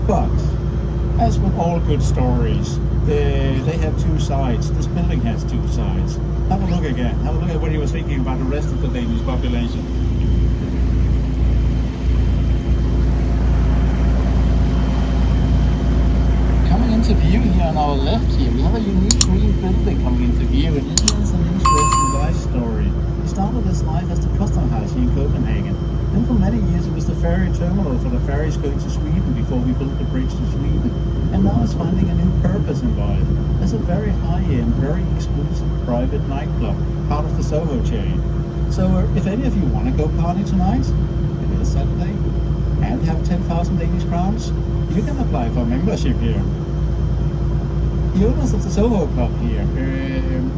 But as with all good stories, they have two sides. This building has two sides. Have a look again. Have a look at what he was thinking about the rest of the Danish population. Coming into view here on our left here, we have a unique green building coming into view, and this is an interesting life story. He started his life as the custom house here in Copenhagen. Then for many years it was the ferry terminal for the ferries going to Sweden before we built the bridge to Sweden. And now it's finding a new purpose in life. It's a very high-end, very exclusive private nightclub, part of the Soho chain. So if any of you want to go party tonight, it is Saturday, and have 10,000 Danish crowns, you can apply for membership here. The owners of the Soho Club here,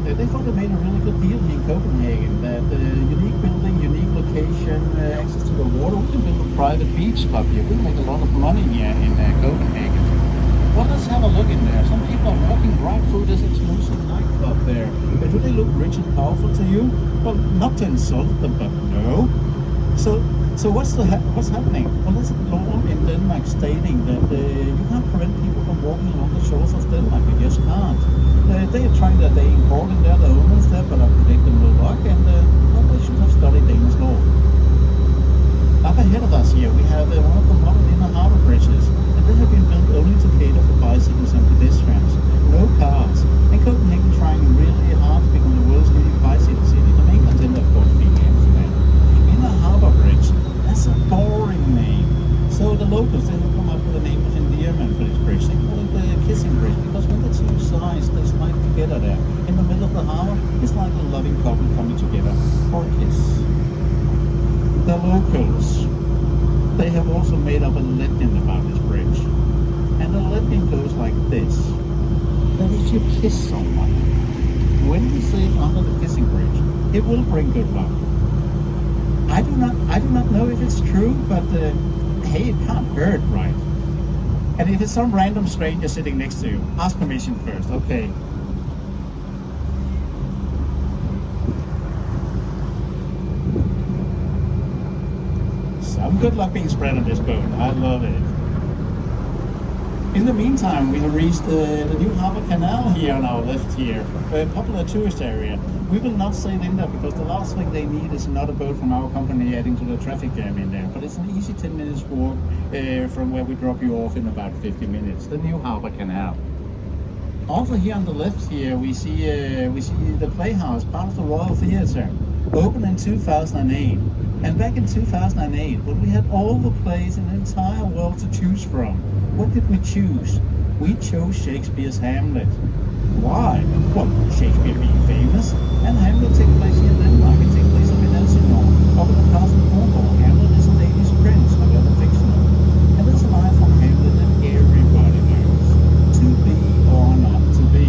they thought they made a really good deal here in Copenhagen, that unique building, unique location, access to the water. We can build a private beach club here. We make a lot of money here in Copenhagen. Well, let's have a look in there. Some people are walking right through this exclusive nightclub there. But do they look rich and powerful to you? Well, not to insult them, but no. So what's happening? Well, there's a law in Denmark stating that you can't prevent people from walking along the shores of Denmark. You just can't. They are trying that they import in there, the owners there, but I predict them no luck, and well, they should have studied Danish law. Up ahead of us here, we have one of the modern inner harbour bridges, and they have been built only to cater for bicycles and pedestrians. No cars. And Copenhagen trying really hard to become the world's leading bicycle city. The main contender, of course, being Amsterdam. Inner harbour bridge. That's a boring name. So the locals, they have come up with a name of endearment for this bridge. They call it the kissing bridge, because when the two sides, they slide together there, in the middle of the harbour, it's like a loving couple coming together for a kiss. The locals, they have also made up a legend about this bridge. And the legend goes like this, that if you kiss someone, when you sit under the kissing bridge, it will bring good luck. I do not know if it's true, but hey, it can't hurt, right? And if it's some random stranger sitting next to you, ask permission first, okay? Some good luck being spread on this boat. I love it. In the meantime, we have reached the new harbour canal here on our left here, a popular tourist area. We will not sail in there because the last thing they need is another boat from our company adding to the traffic jam in there. But it's an easy 10 minutes walk from where we drop you off in about 50 minutes, the new harbour canal. Also here on the left here, we see the Playhouse, part of the Royal Theatre, opened in 2008. And back in 2008, when we had all the plays in the entire world to choose from, what did we choose? We chose Shakespeare's Hamlet. Why? Well, Shakespeare being famous, and Hamlet takes place here in Denmark. It takes place up in Elsinore, up in the castle of Cornwall. Hamlet is a Danish prince, however fictional. And there's a line from Hamlet that everybody knows. To be or not to be.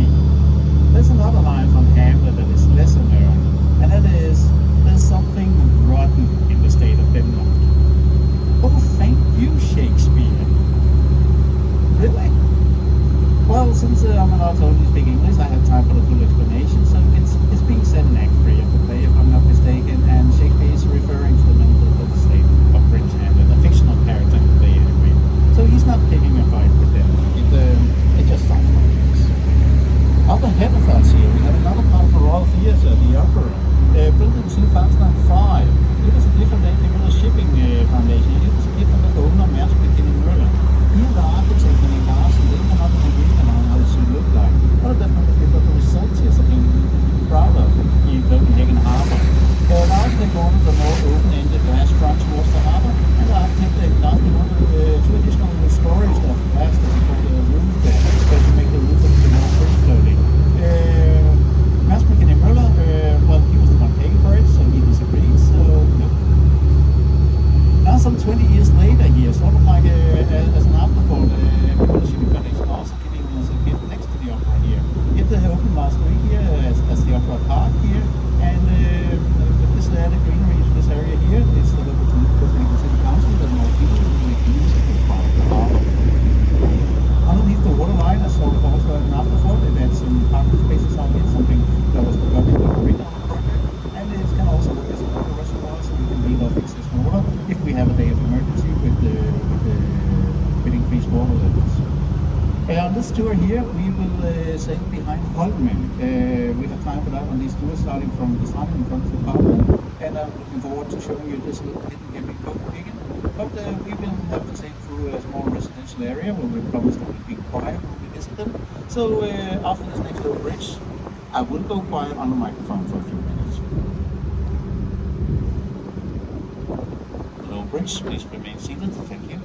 There's another line from Hamlet that is lesser known, and that is, there's something rotten in the state of Denmark. Oh, thank you, Shakespeare. Really? Well, since I'm allowed to only speak English, I have time for the full explanation. So it's being said in Act 3 of the play, if I'm not mistaken, and Shakespeare is referring to the mental health state of Prince Hamlet, a fictional character in the play anyway. So he's not picking a fight with them. It just sounds like this. Up ahead of us here, we have another part of the Royal Theatre, the Opera, built in 2005. It was a different name, it was a shipping foundation. It was a different owner, Maersk Møller. Here the architect and Larsen, they come up with an agreement on how it should look like. What are definitely got the results here, something to be proud of in Copenhagen Harbour. The architect wanted the more open-ended glass front towards the harbour, and the architect lastly wanted two additional storage of glass that we call the roof there, to make the roof a bit more free-floating. Maersk Møller, well, he was the one paying for it, so he disagreed, so no. Now some 20 years later here, sort of like as an afterthought, our levels. On this tour here, we will sail behind Copenhagen. We have time for that on these tours, starting from the sun in front of the Copenhagen, and I'm looking forward to showing you this little hidden gem in Copenhagen. But we will have to sail through a small residential area where we promised it would be quiet when we visit them. So after this next little bridge, I will go quiet on the microphone for a few minutes. Hello bridge, please remain seated. Thank you.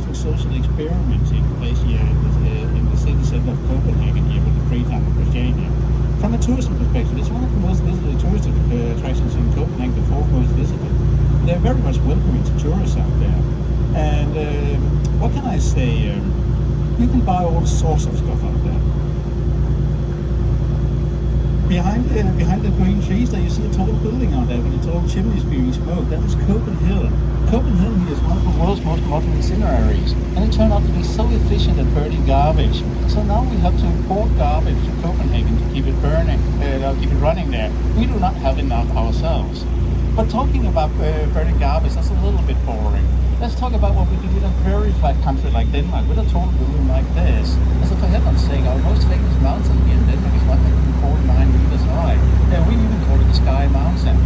interesting social experiment taking place here in the city center of Copenhagen here with the Freetown of Christiania. From a tourism perspective, it's one of the most visited tourist attractions in Copenhagen, the fourth most visited. They're very much welcoming to tourists out there. And what can I say? You can buy all sorts of stuff out there. Behind the green trees there, you see a tall building out there with a tall chimneys being smoked. That is Copenhagen. Copenhagen is one of the world's most modern incinerators, and it turned out to be so efficient at burning garbage. So now we have to import garbage to Copenhagen to keep it burning, keep it running there. We do not have enough ourselves. But talking about burning garbage, that's a little bit boring. Let's talk about what we do in a very flat country like Denmark with a tall building like this. As for heaven's sake, our most famous mountain here in Denmark is 149 meters high. We even call it the Sky Mountain.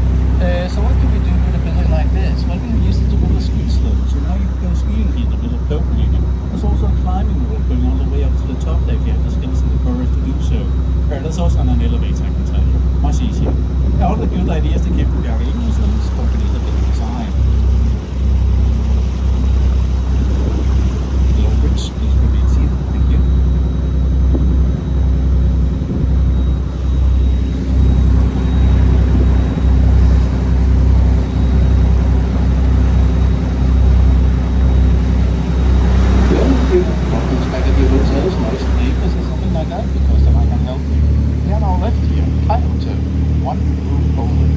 So what can we do with a building like this? Well, we can use it to build a ski slope. So now you can go skiing here in the middle of Copenhagen. There's also a climbing wall going all the way up to the top there if you have the skills and the courage to do so. There's also an elevator, I can tell you. Much easier. All the good ideas that came from the English companies have been designed. Please remain seated. Thank you. Welcome back at your hotels, nice neighbors or something like that, because then I can help you. We are now left here, Thai Hotel, one room only.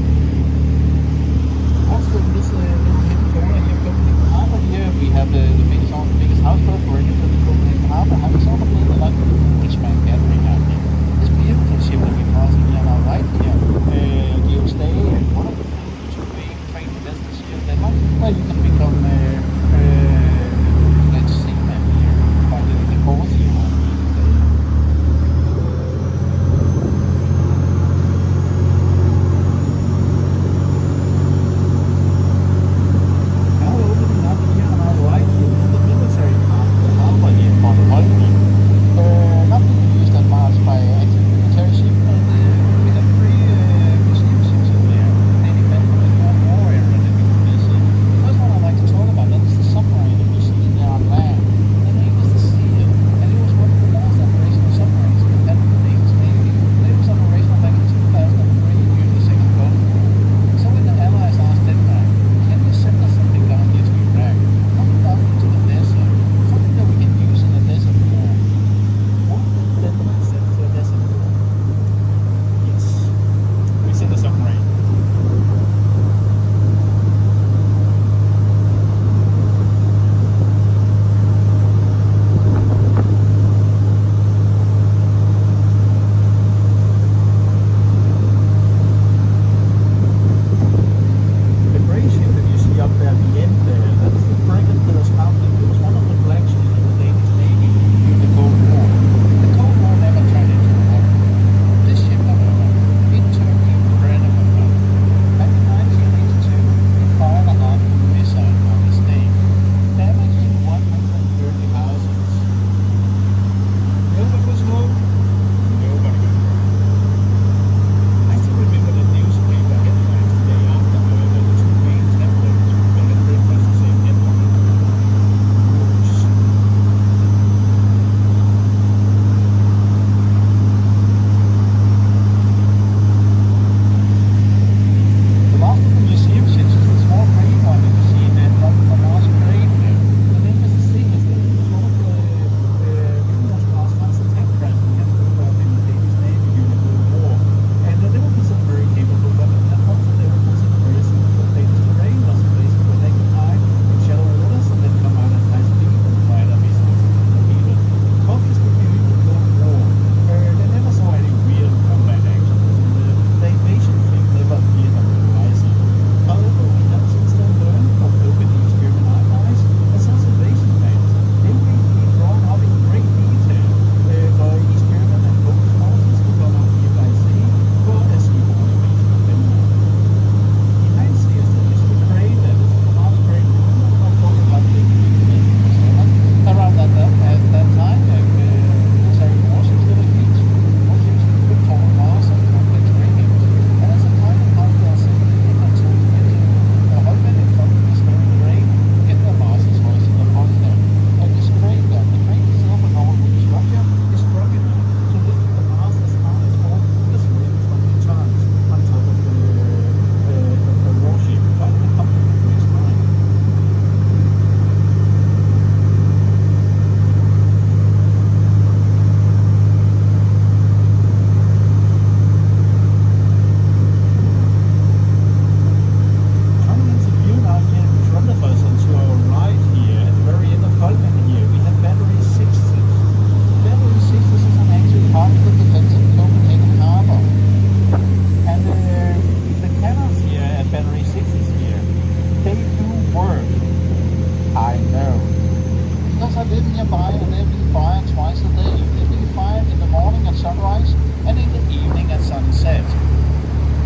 live nearby and they're being fired twice a day. They're being fired in the morning at sunrise and in the evening at sunset.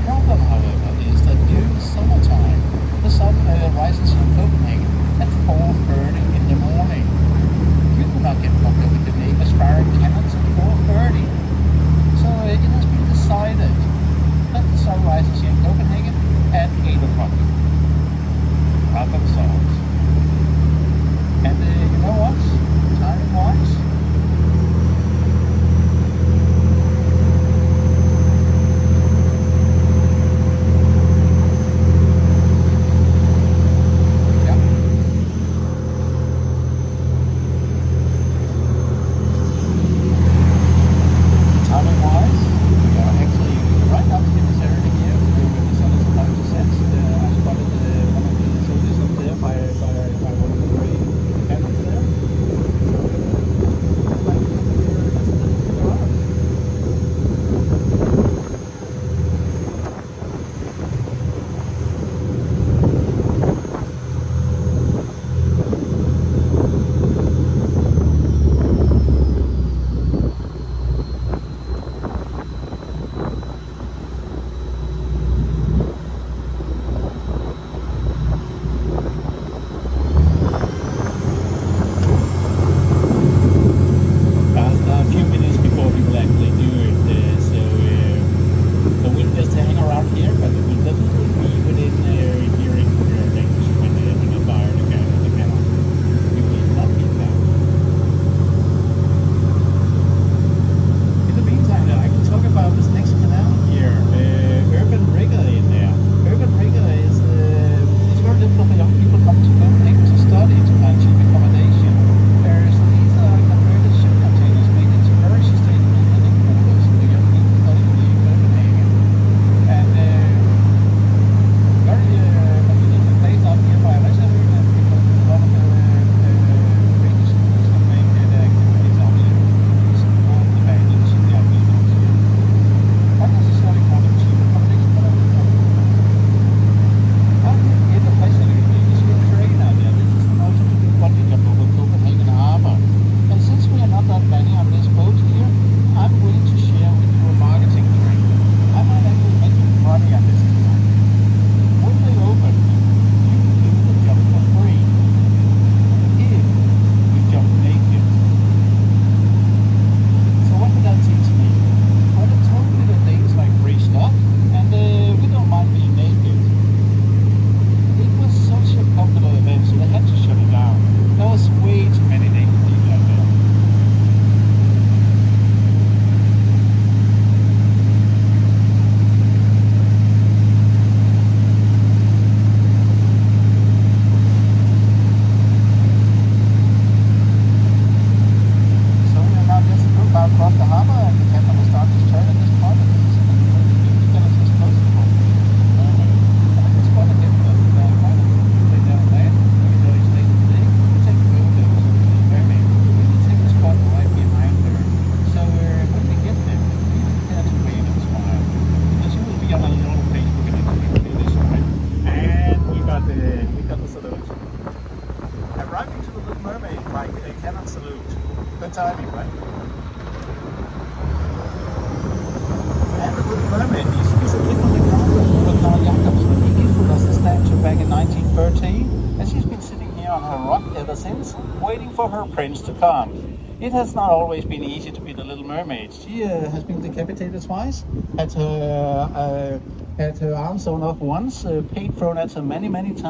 Problem, however, is that during summertime, the sun rises in Copenhagen at 4:30 in the morning. You do not get popular with the neighbors firing cannons at 4:30. So it has been decided that the sun rises here in Copenhagen at 8 o'clock. Problem solved. And you know what? Timing-wise, Good timing, right? And the Little Mermaid is a gift from the He gifted us the statue back in 1913, and she's been sitting here on her rock ever since, waiting for her prince to come. It has not always been easy to be the Little Mermaid. She has been decapitated twice, had her arms sewn off once, paint thrown at her many times.